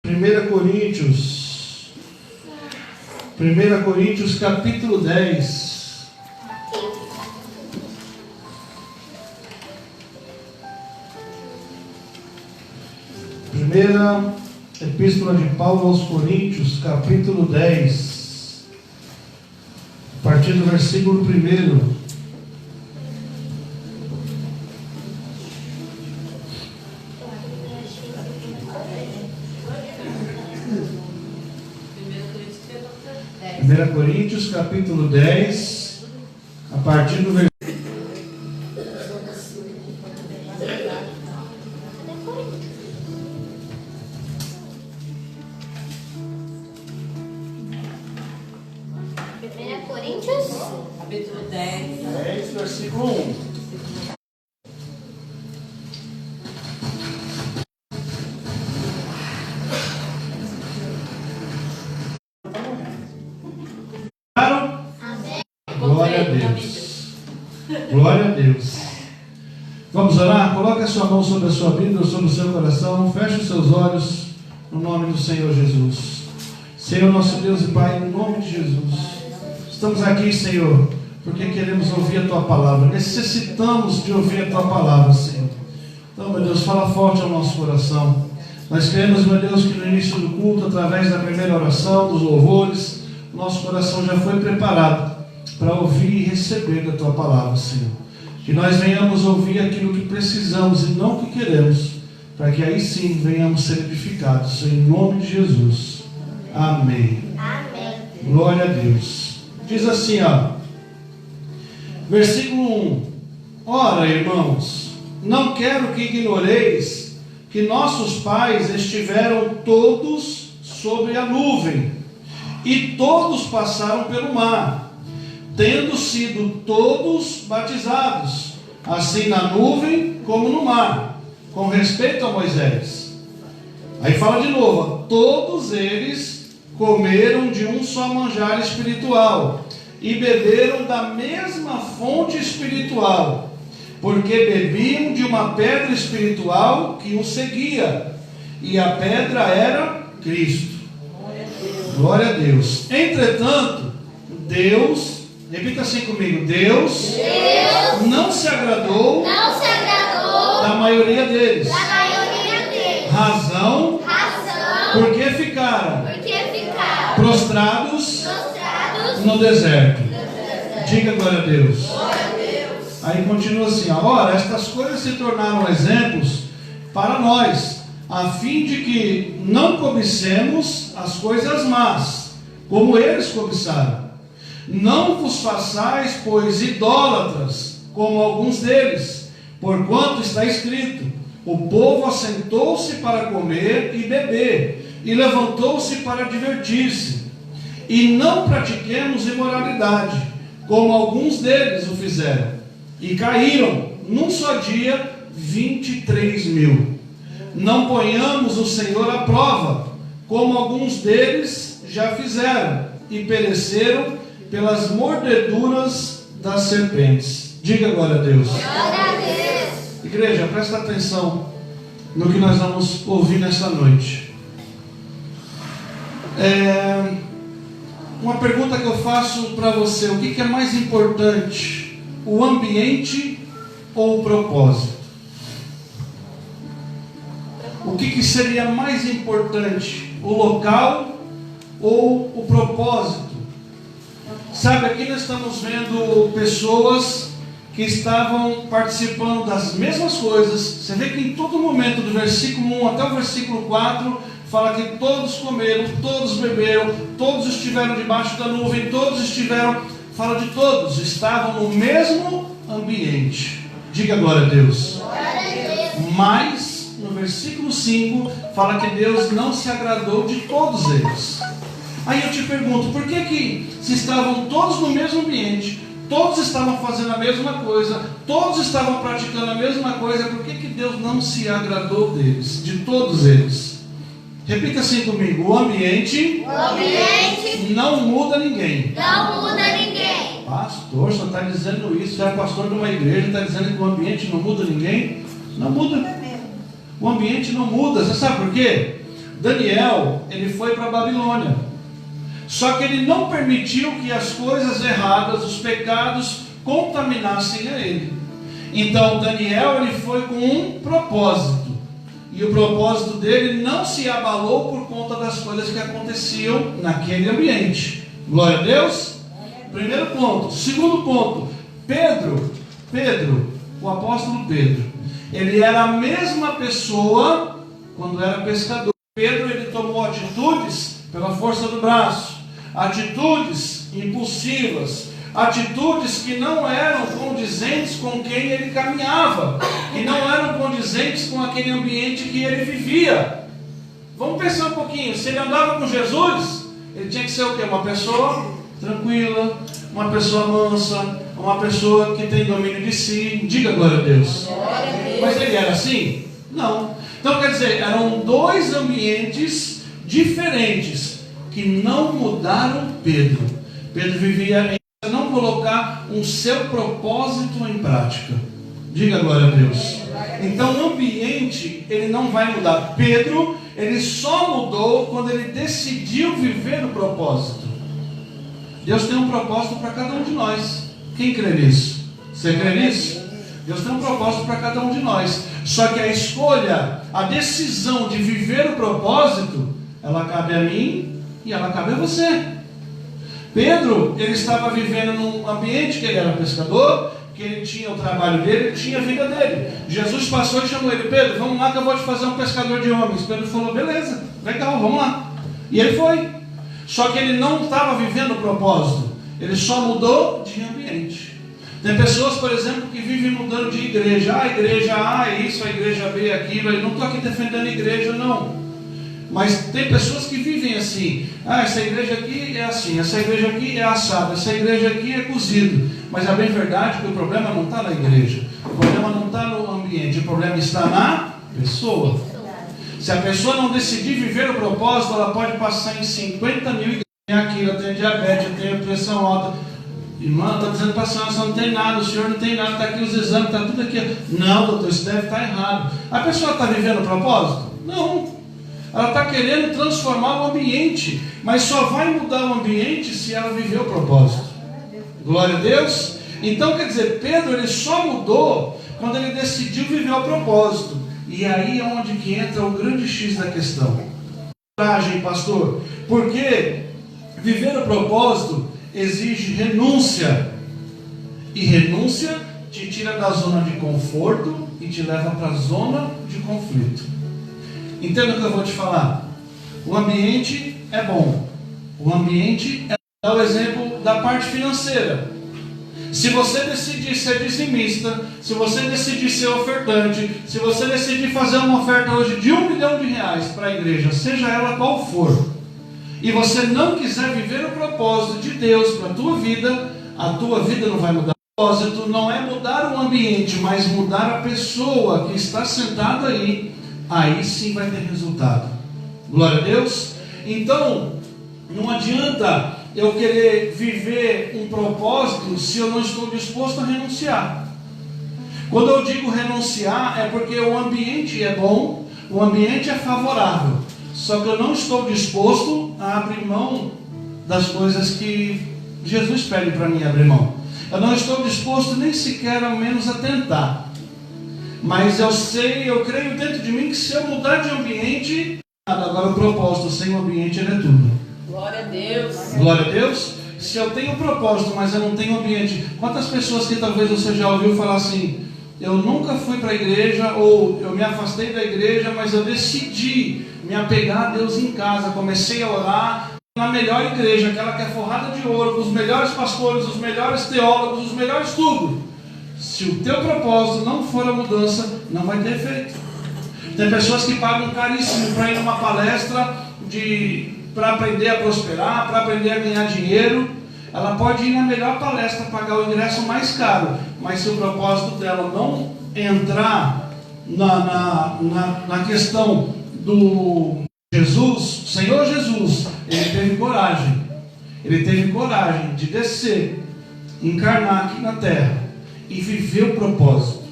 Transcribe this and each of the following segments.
1 Coríntios capítulo 10. Primeira Epístola de Paulo aos Coríntios, capítulo 10, a partir do versículo 1. Primeira Coríntios, capítulo 10, a partir do versículo. Capítulo 10, versículo 1. Amém. Glória a Deus. Glória a Deus. Vamos orar? Coloque a sua mão sobre a sua Bíblia, sobre o seu coração. Feche os seus olhos no nome do Senhor Jesus. Senhor nosso Deus e Pai, no nome de Jesus. Estamos aqui, Senhor, porque queremos ouvir a Tua palavra. Necessitamos de ouvir a Tua palavra, Senhor. Então, meu Deus, fala forte ao nosso coração. Nós queremos, meu Deus, que no início do culto, através da primeira oração, dos louvores, o nosso coração já foi preparado para ouvir e receber da Tua palavra, Senhor. Que nós venhamos ouvir aquilo que precisamos e não o que queremos, para que aí sim venhamos ser edificados. Em nome de Jesus. Amém. Amém. Glória a Deus. Diz assim, ó, versículo 1. Ora, irmãos, não quero que ignoreis que nossos pais estiveram todos sobre a nuvem, e todos passaram pelo mar, tendo sido todos batizados, assim na nuvem como no mar, com respeito a Moisés. Aí fala de novo, todos eles comeram de um só manjar espiritual e beberam da mesma fonte espiritual, porque bebiam de uma pedra espiritual que os seguia, e a pedra era Cristo. Glória a Deus. Entretanto, Deus, repita assim comigo, Deus não se agradou da maioria deles. Razão porque ficaram prostrados no deserto. Diga glória a Deus. Aí continua assim, ora, estas coisas se tornaram exemplos para nós, a fim de que não cobicemos as coisas más, como eles cobiçaram. Não vos façais, pois, idólatras, como alguns deles, porquanto está escrito, o povo assentou-se para comer e beber, e levantou-se para divertir-se. E não pratiquemos imoralidade, como alguns deles o fizeram, e caíram num só dia 23.000. Não ponhamos o Senhor à prova, como alguns deles já fizeram, e pereceram pelas mordeduras das serpentes. Diga glória a Deus. Glória a Deus. Igreja, presta atenção no que nós vamos ouvir nesta noite. Uma pergunta que eu faço para você: o que é mais importante, o ambiente ou o propósito? O que seria mais importante, o local ou o propósito? Sabe, aqui nós estamos vendo pessoas que estavam participando das mesmas coisas. Você vê que em todo momento, do versículo 1 até o versículo 4, fala que todos comeram, todos beberam, todos estiveram debaixo da nuvem, todos estiveram, fala de todos, estavam no mesmo ambiente. Diga glória a Deus. Glória a Deus. Mas, no versículo 5, fala que Deus não se agradou de todos eles. Aí eu te pergunto, por que se estavam todos no mesmo ambiente, todos estavam fazendo a mesma coisa, todos estavam praticando a mesma coisa, por que Deus não se agradou deles, de todos eles? Repita assim comigo, o ambiente não muda ninguém. Pastor, você está dizendo isso? Você é pastor de uma igreja, está dizendo que o ambiente não muda ninguém? Não muda. O ambiente não muda. Você sabe por quê? Daniel, ele foi para a Babilônia. Só que ele não permitiu que as coisas erradas, os pecados, contaminassem a ele. Então Daniel, ele foi com um propósito. E o propósito dele não se abalou por conta das coisas que aconteciam naquele ambiente. Glória a Deus. Primeiro ponto. Segundo ponto, Pedro, o apóstolo Pedro, ele era a mesma pessoa quando era pescador. Pedro, ele tomou atitudes pela força do braço, atitudes impulsivas, atitudes que não eram condizentes com quem ele caminhava, que não eram condizentes com aquele ambiente que ele vivia. Vamos pensar um pouquinho, se ele andava com Jesus, ele tinha que ser o quê? Uma pessoa tranquila, uma pessoa mansa, uma pessoa que tem domínio de si. Diga glória a Deus. Mas ele era assim? Não. Então quer dizer, eram dois ambientes diferentes que não mudaram Pedro. Pedro vivia em não colocar um seu propósito em prática. Diga glória a Deus. Então o ambiente, ele não vai mudar. Pedro, ele só mudou quando ele decidiu viver o propósito. Deus tem um propósito para cada um de nós. Quem crê nisso? Você crê nisso? Deus tem um propósito para cada um de nós. Só que a escolha, a decisão de viver o propósito, ela cabe a mim e ela cabe a você. Pedro, ele estava vivendo num ambiente que ele era pescador, que ele tinha o trabalho dele, ele tinha a vida dele. Jesus passou e chamou ele: Pedro, vamos lá que eu vou te fazer um pescador de homens. Pedro falou: beleza, legal, vamos lá. E ele foi. Só que ele não estava vivendo o propósito, ele só mudou de ambiente. Tem pessoas, por exemplo, que vivem mudando de igreja. A igreja A é isso, a igreja B é aquilo. Eu não estou aqui defendendo a igreja, não. Mas tem pessoas que vivem assim. Essa igreja aqui é assim, essa igreja aqui é assada, essa igreja aqui é cozido. Mas é bem verdade que o problema não está na igreja, o problema não está no ambiente, o problema está na pessoa. Se a pessoa não decidir viver o propósito, ela pode passar em 50 mil igrejas. Tem aquilo, eu tenho diabetes, eu tenho pressão alta. Irmã, está dizendo para a senhora, você não tem nada, o senhor não tem nada, está aqui os exames, está tudo aqui. Não, doutor, isso deve estar errado. A pessoa está vivendo o propósito? Não. Ela está querendo transformar o ambiente, mas só vai mudar o ambiente se ela viver o propósito. Glória a Deus. Então, quer dizer, Pedro, ele só mudou quando ele decidiu viver o propósito. E aí é onde que entra o grande X da questão. Coragem, pastor, porque viver o propósito exige renúncia. E renúncia te tira da zona de conforto e te leva para a zona de conflito. Entenda o que eu vou te falar. O ambiente é bom. O ambiente é... Dá o exemplo da parte financeira. Se você decidir ser dizimista, se você decidir ser ofertante, se você decidir fazer uma oferta hoje de R$1 milhão para a igreja, seja ela qual for, e você não quiser viver o propósito de Deus para a tua vida não vai mudar. O propósito não é mudar o ambiente, mas mudar a pessoa que está sentada aí. Aí sim vai ter resultado. Glória a Deus. Então, não adianta eu querer viver um propósito se eu não estou disposto a renunciar. Quando eu digo renunciar, é porque o ambiente é bom, o ambiente é favorável, só que eu não estou disposto a abrir mão das coisas que Jesus pede para mim abrir mão. Eu não estou disposto nem sequer ao menos a tentar. Mas eu sei, eu creio dentro de mim que se eu mudar de ambiente, agora o propósito sem o ambiente ele é tudo. Glória a Deus. Glória a Deus. Se eu tenho propósito, mas eu não tenho ambiente. Quantas pessoas que talvez você já ouviu falar assim: eu nunca fui para a igreja, ou eu me afastei da igreja, mas eu decidi me apegar a Deus em casa, comecei a orar na melhor igreja, aquela que é forrada de ouro, com os melhores pastores, os melhores teólogos, os melhores tudo. Se o teu propósito não for a mudança, não vai ter efeito. Tem pessoas que pagam caríssimo para ir numa palestra para aprender a prosperar, para aprender a ganhar dinheiro. Ela pode ir na melhor palestra, pagar o ingresso mais caro, mas se o propósito dela não entrar na questão do Jesus, Senhor Jesus, ele teve coragem. Ele teve coragem de descer, encarnar aqui na terra e viver o propósito.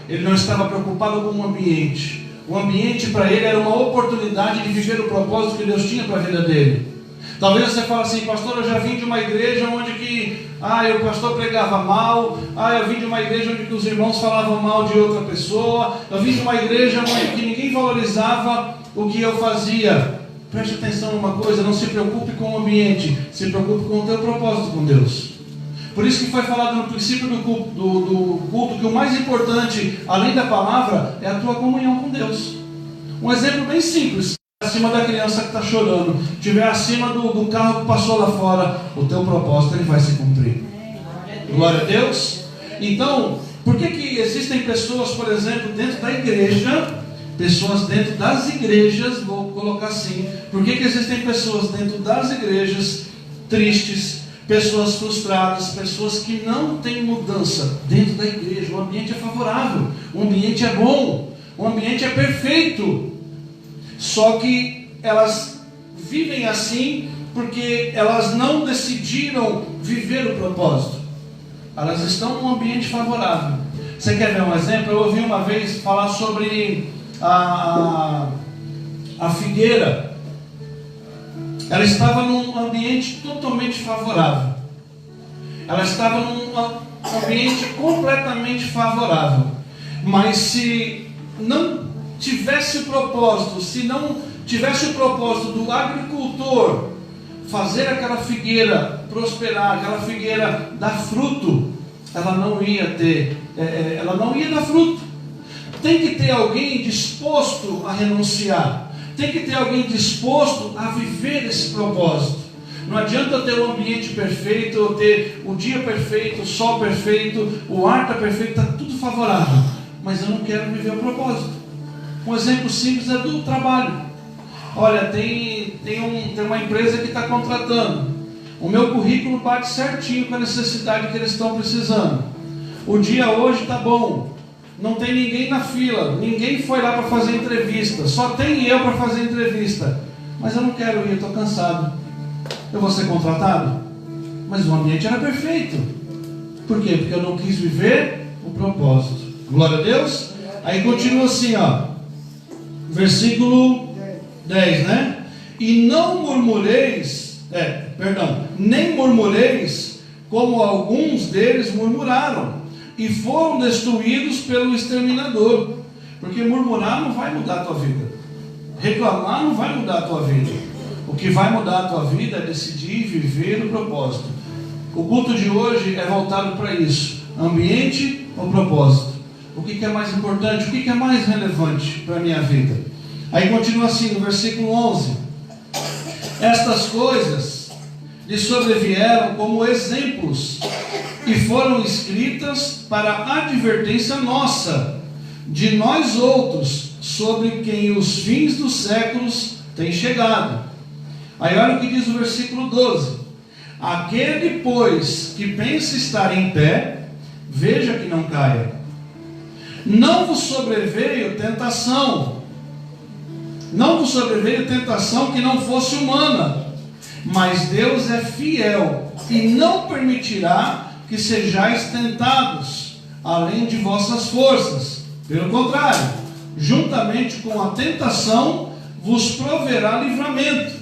Ele não estava preocupado com o ambiente. O ambiente para ele era uma oportunidade de viver o propósito que Deus tinha para a vida dele. Talvez você fale assim: pastor, eu já vim de uma igreja onde que o pastor pregava mal, eu vim de uma igreja onde que os irmãos falavam mal de outra pessoa, eu vim de uma igreja onde que ninguém valorizava o que eu fazia. Preste atenção numa coisa: não se preocupe com o ambiente, se preocupe com o teu propósito com Deus. Por isso que foi falado no princípio do culto que o mais importante, além da palavra, é a tua comunhão com Deus. Um exemplo bem simples: acima da criança que está chorando, estiver acima do carro que passou lá fora, o teu propósito ele vai se cumprir. Glória a Deus. Então, por que existem pessoas, por exemplo, dentro da igreja, pessoas dentro das igrejas, vou colocar assim, por que existem pessoas dentro das igrejas tristes, pessoas frustradas, pessoas que não têm mudança dentro da igreja? O ambiente é favorável, o ambiente é bom, o ambiente é perfeito. Só que elas vivem assim porque elas não decidiram viver o propósito. Elas estão num ambiente favorável. Você quer ver um exemplo? Eu ouvi uma vez falar sobre a figueira. Ela estava num ambiente totalmente favorável. Ela estava num ambiente completamente favorável. Mas se não tivesse o propósito, se não tivesse o propósito do agricultor fazer aquela figueira prosperar, aquela figueira dar fruto, ela não ia dar fruto. Tem que ter alguém disposto a renunciar, tem que ter alguém disposto a viver esse propósito. Não adianta eu ter o ambiente perfeito, eu ter o dia perfeito, o sol perfeito, o ar está perfeito, está tudo favorável, mas eu não quero viver o propósito. Um exemplo simples é do trabalho. Olha, tem uma empresa que está contratando. O meu currículo bate certinho com a necessidade que eles estão precisando. O dia hoje está bom. Não tem ninguém na fila. Ninguém foi lá para fazer entrevista. Só tem eu para fazer entrevista. Mas eu não quero ir, estou cansado. Eu vou ser contratado? Mas o ambiente era perfeito. Por quê? Porque eu não quis viver o propósito. Glória a Deus. Aí continua assim, versículo 10, né? E não murmureis, nem murmureis, como alguns deles murmuraram, e foram destruídos pelo exterminador. Porque murmurar não vai mudar a tua vida. Reclamar não vai mudar a tua vida. O que vai mudar a tua vida é decidir viver o propósito. O culto de hoje é voltado para isso: ambiente ou propósito. O que é mais importante? O que é mais relevante para a minha vida? Aí continua assim no versículo 11: estas coisas lhe sobrevieram como exemplos e foram escritas para advertência nossa, de nós outros, sobre quem os fins dos séculos têm chegado. Aí olha o que diz o versículo 12: aquele, pois, que pensa estar em pé, veja que não caia. Não vos sobreveio tentação que não fosse humana, mas Deus é fiel e não permitirá que sejais tentados além de vossas forças. Pelo contrário, juntamente com a tentação vos proverá livramento,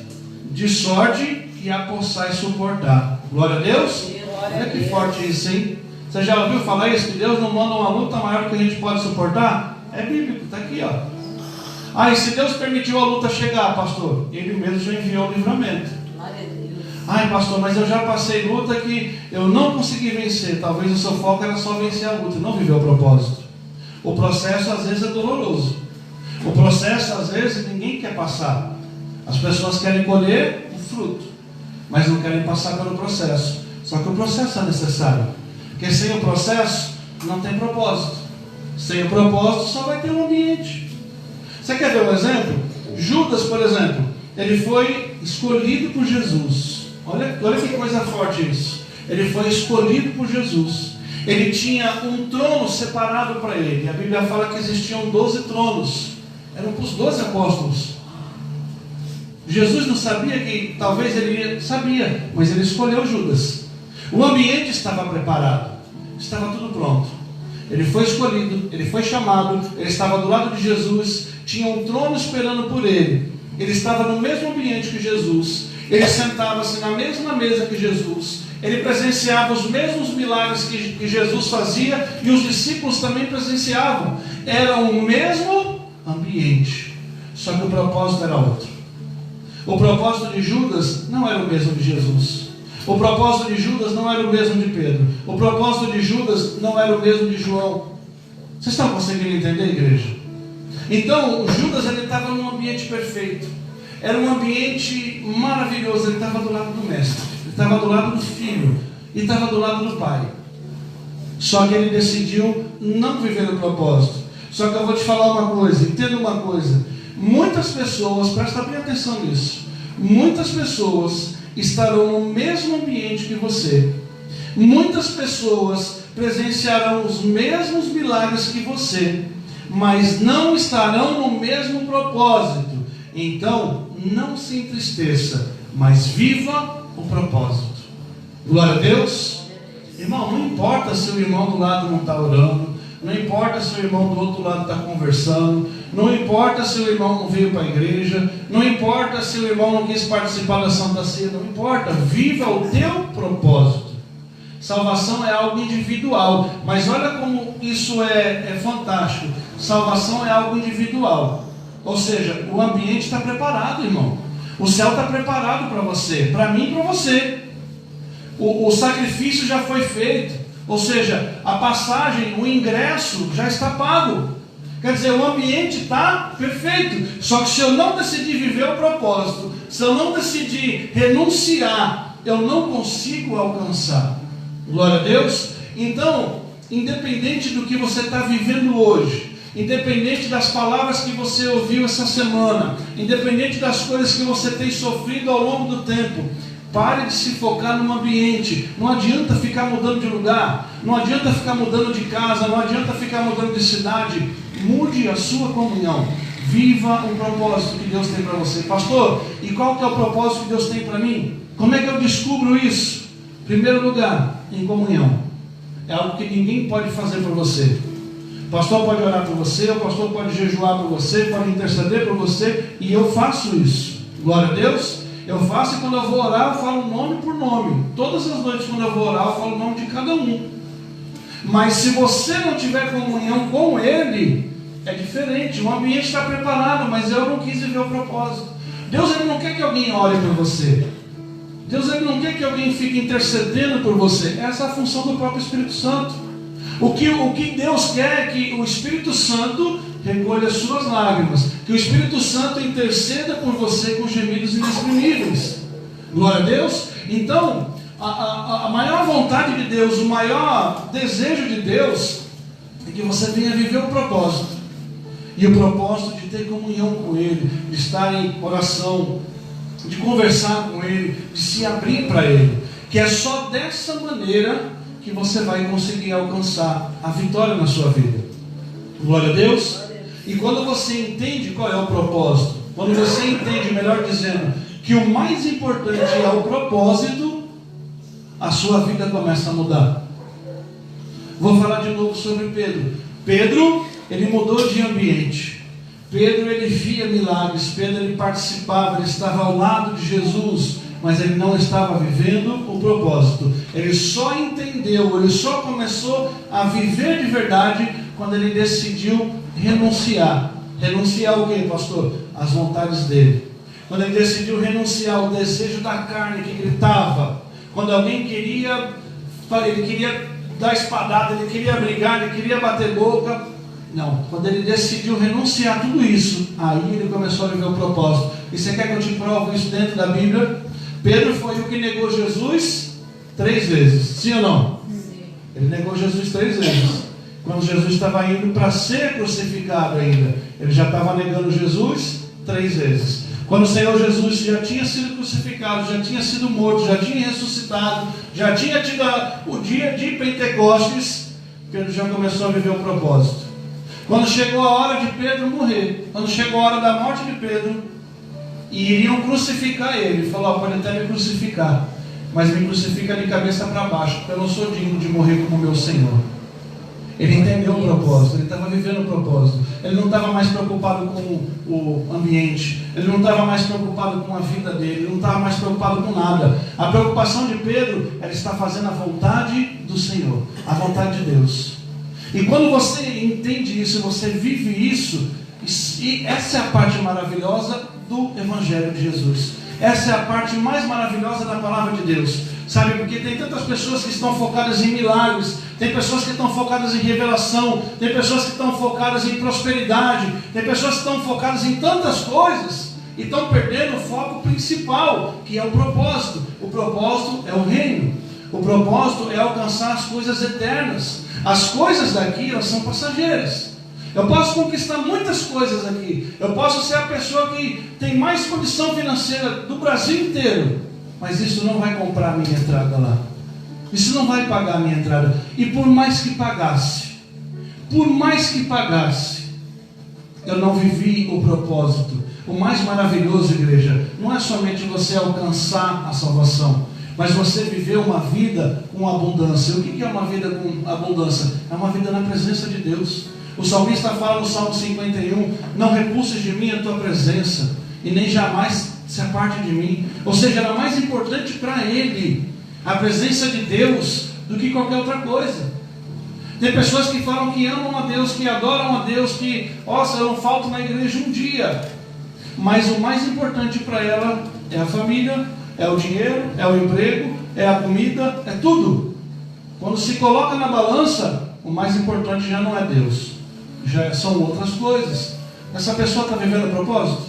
de sorte que a possais suportar. Glória a Deus. Olha que forte isso, hein? Você já ouviu falar isso? Que Deus não manda uma luta maior do que a gente pode suportar? É bíblico, está aqui, e se Deus permitiu a luta chegar, pastor, Ele mesmo já enviou o livramento. Pastor, mas eu já passei luta que eu não consegui vencer. Talvez o seu foco era só vencer a luta e não viver o propósito. O processo às vezes é doloroso. O processo às vezes ninguém quer passar. As pessoas querem colher o fruto, mas não querem passar pelo processo. Só que o processo é necessário, porque sem o processo não tem propósito. Sem o propósito só vai ter um ambiente. Você quer ver um exemplo? Judas, por exemplo, ele foi escolhido por Jesus. Olha que coisa forte isso. Ele foi escolhido por Jesus. Ele tinha um trono separado para ele. A Bíblia fala que existiam 12 tronos. Eram para os 12 apóstolos. Jesus não sabia que talvez ele sabia, mas ele escolheu Judas. O ambiente estava preparado, estava tudo pronto. Ele foi escolhido, ele foi chamado, ele estava do lado de Jesus, tinha um trono esperando por ele. Ele estava no mesmo ambiente que Jesus, ele sentava-se na mesma mesa que Jesus, ele presenciava os mesmos milagres que Jesus fazia, e os discípulos também presenciavam. Era o mesmo ambiente, só que o propósito era outro. O propósito de Judas não era o mesmo de Jesus. O propósito de Judas não era o mesmo de Pedro. O propósito de Judas não era o mesmo de João. Vocês estão conseguindo entender, igreja? Então, Judas ele estava num ambiente perfeito. Era um ambiente maravilhoso. Ele estava do lado do mestre, ele estava do lado do filho, e estava do lado do pai. Só que ele decidiu não viver o propósito. Só que eu vou te falar uma coisa, entenda uma coisa. Muitas pessoas, presta bem atenção nisso, muitas pessoas estarão no mesmo ambiente que você. Muitas pessoas presenciarão os mesmos milagres que você, mas não estarão no mesmo propósito. Então, não se entristeça, mas viva o propósito. Glória a Deus. Irmão, não importa se o irmão do lado não está orando, não importa se o irmão do outro lado está conversando, não importa se o irmão não veio para a igreja, não importa se o irmão não quis participar da Santa Ceia, não importa, viva o teu propósito. Salvação é algo individual, mas olha como isso é fantástico. Salvação é algo individual, ou seja, o ambiente está preparado, irmão. O céu está preparado para você, para mim e para você. O sacrifício já foi feito, ou seja, a passagem, o ingresso já está pago. Quer dizer, o ambiente está perfeito. Só que se eu não decidir viver o propósito, se eu não decidir renunciar, eu não consigo alcançar. Glória a Deus. Então, independente do que você está vivendo hoje, independente das palavras que você ouviu essa semana, independente das coisas que você tem sofrido ao longo do tempo, pare de se focar no ambiente. Não adianta ficar mudando de lugar, não adianta ficar mudando de casa, não adianta ficar mudando de cidade. Mude a sua comunhão. Viva o propósito que Deus tem para você. Pastor, e qual que é o propósito que Deus tem para mim? Como é que eu descubro isso? Em primeiro lugar, em comunhão. É algo que ninguém pode fazer por você. O pastor pode orar por você, o pastor pode jejuar por você, pode interceder por você, e eu faço isso. Glória a Deus. Eu faço, e quando eu vou orar, eu falo nome por nome. Todas as noites quando eu vou orar, eu falo o nome de cada um. Mas se você não tiver comunhão com Ele, é diferente. O ambiente está preparado, mas eu não quis viver o propósito. Deus ele não quer que alguém ore por você. Deus ele não quer que alguém fique intercedendo por você. Essa é a função do próprio Espírito Santo. O que Deus quer é que o Espírito Santo recolha as suas lágrimas, que o Espírito Santo interceda por você com gemidos inexprimíveis. Glória a Deus. Então, a maior vontade de Deus, o maior desejo de Deus é que você venha viver o propósito. E o propósito de ter comunhão com Ele, de estar em oração, de conversar com Ele, de se abrir para Ele. Que é só dessa maneira que você vai conseguir alcançar a vitória na sua vida. Glória a Deus. E quando você entende qual é o propósito, quando você entende, melhor dizendo, que o mais importante é o propósito, a sua vida começa a mudar. Vou falar de novo sobre Pedro. Pedro, ele mudou de ambiente. Pedro, ele via milagres. Pedro, ele participava, ele estava ao lado de Jesus, mas ele não estava vivendo o propósito. Ele só entendeu, ele só começou a viver de verdade quando ele decidiu renunciar. Renunciar o quê, pastor? As vontades dele. Quando ele decidiu renunciar ao desejo da carne que gritava. Quando alguém queria, ele queria dar espadada, ele queria brigar, ele queria bater boca. Não, quando ele decidiu renunciar a tudo isso, aí ele começou a viver o propósito. E você quer que eu te prove isso dentro da Bíblia? Pedro foi o que negou Jesus 3 vezes, sim ou não? Sim. Ele negou Jesus 3 vezes. Quando Jesus estava indo para ser crucificado ainda, ele já estava negando Jesus 3 vezes. Quando o Senhor Jesus já tinha sido crucificado, já tinha sido morto, já tinha ressuscitado, já tinha tido o dia de Pentecostes, Pedro já começou a viver o propósito. Quando chegou a hora de Pedro morrer, quando chegou a hora da morte de Pedro, e iriam crucificar ele, ele falou, pode até me crucificar, mas me crucifica de cabeça para baixo, porque eu não sou digno de morrer como meu Senhor. Ele entendeu o propósito, ele estava vivendo o propósito. Ele não estava mais preocupado com o ambiente, ele não estava mais preocupado com a vida dele, ele não estava mais preocupado com nada. A preocupação de Pedro era estar fazendo a vontade do Senhor, a vontade de Deus. E quando você entende isso, você vive isso, e essa é a parte maravilhosa do Evangelho de Jesus. Essa é a parte mais maravilhosa da palavra de Deus. Sabe, porque tem tantas pessoas que estão focadas em milagres, tem pessoas que estão focadas em revelação, tem pessoas que estão focadas em prosperidade, tem pessoas que estão focadas em tantas coisas e estão perdendo o foco principal, que é o propósito. O propósito é o reino. O propósito é alcançar as coisas eternas. As coisas daqui, elas são passageiras. Eu posso conquistar muitas coisas aqui. Eu posso ser a pessoa que tem mais condição financeira do Brasil inteiro, mas isso não vai comprar a minha entrada lá. Isso não vai pagar a minha entrada. E por mais que pagasse, eu não vivi o propósito. O mais maravilhoso, igreja, não é somente você alcançar a salvação, mas você viver uma vida com abundância. O que é uma vida com abundância? É uma vida na presença de Deus. O salmista fala no Salmo 51, não repulses de mim a tua presença, e nem jamais se aparte de mim. Ou seja, era mais importante para ele a presença de Deus do que qualquer outra coisa. Tem pessoas que falam que amam a Deus, que adoram a Deus, que, nossa, eu não falto na igreja um dia. Mas o mais importante para ela é a família, é o dinheiro, é o emprego, é a comida, é tudo. Quando se coloca na balança, o mais importante já não é Deus, já são outras coisas. Essa pessoa está vivendo o propósito?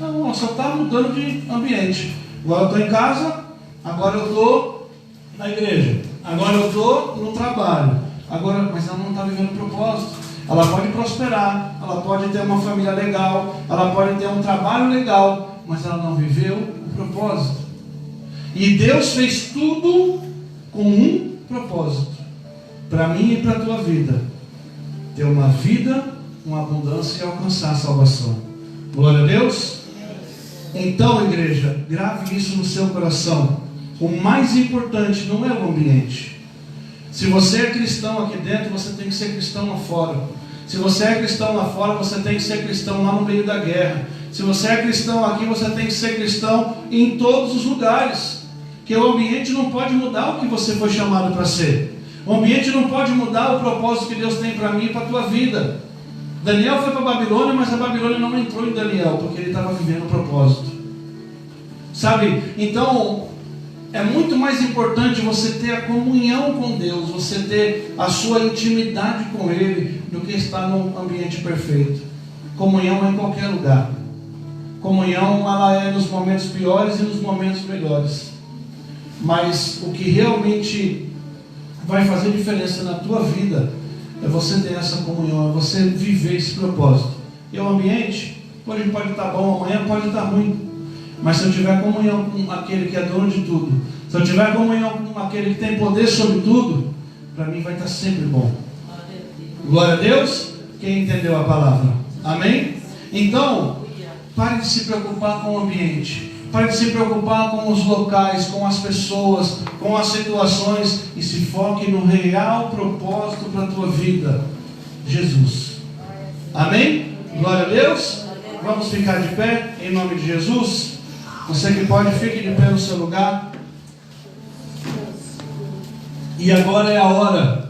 Não, ela só está mudando de ambiente. Agora eu estou em casa, agora eu estou na igreja, agora eu estou no trabalho, agora, mas ela não está vivendo o propósito. Ela pode prosperar, ela pode ter uma família legal, ela pode ter um trabalho legal, mas ela não viveu o propósito. E Deus fez tudo com um propósito, para mim e para a tua vida: ter uma vida com abundância e alcançar a salvação. Glória a Deus. Então, igreja, grave isso no seu coração. O mais importante não é o ambiente. Se você é cristão aqui dentro, você tem que ser cristão lá fora. Se você é cristão lá fora, você tem que ser cristão lá no meio da guerra. Se você é cristão aqui, você tem que ser cristão em todos os lugares. Que o ambiente não pode mudar o que você foi chamado para ser. O ambiente não pode mudar o propósito que Deus tem para mim e para a tua vida. Daniel foi para a Babilônia, mas a Babilônia não entrou em Daniel, porque ele estava vivendo o propósito. Sabe? Então, é muito mais importante você ter a comunhão com Deus, você ter a sua intimidade com Ele, do que estar num ambiente perfeito. Comunhão é em qualquer lugar. Comunhão, ela é nos momentos piores e nos momentos melhores. Mas o que realmente vai fazer diferença na tua vida é você ter essa comunhão, é você viver esse propósito. E o ambiente, hoje pode estar bom, amanhã pode estar ruim. Mas se eu tiver comunhão com aquele que é dono de tudo, se eu tiver comunhão com aquele que tem poder sobre tudo, para mim vai estar sempre bom. Glória a Deus. Quem entendeu a palavra? Amém? Então, pare de se preocupar com o ambiente. Pare de se preocupar com os locais, com as pessoas, com as situações, e se foque no real propósito para a tua vida: Jesus. Amém? Glória a Deus. Vamos ficar de pé em nome de Jesus. Você que pode, fique de pé no seu lugar. E agora é a hora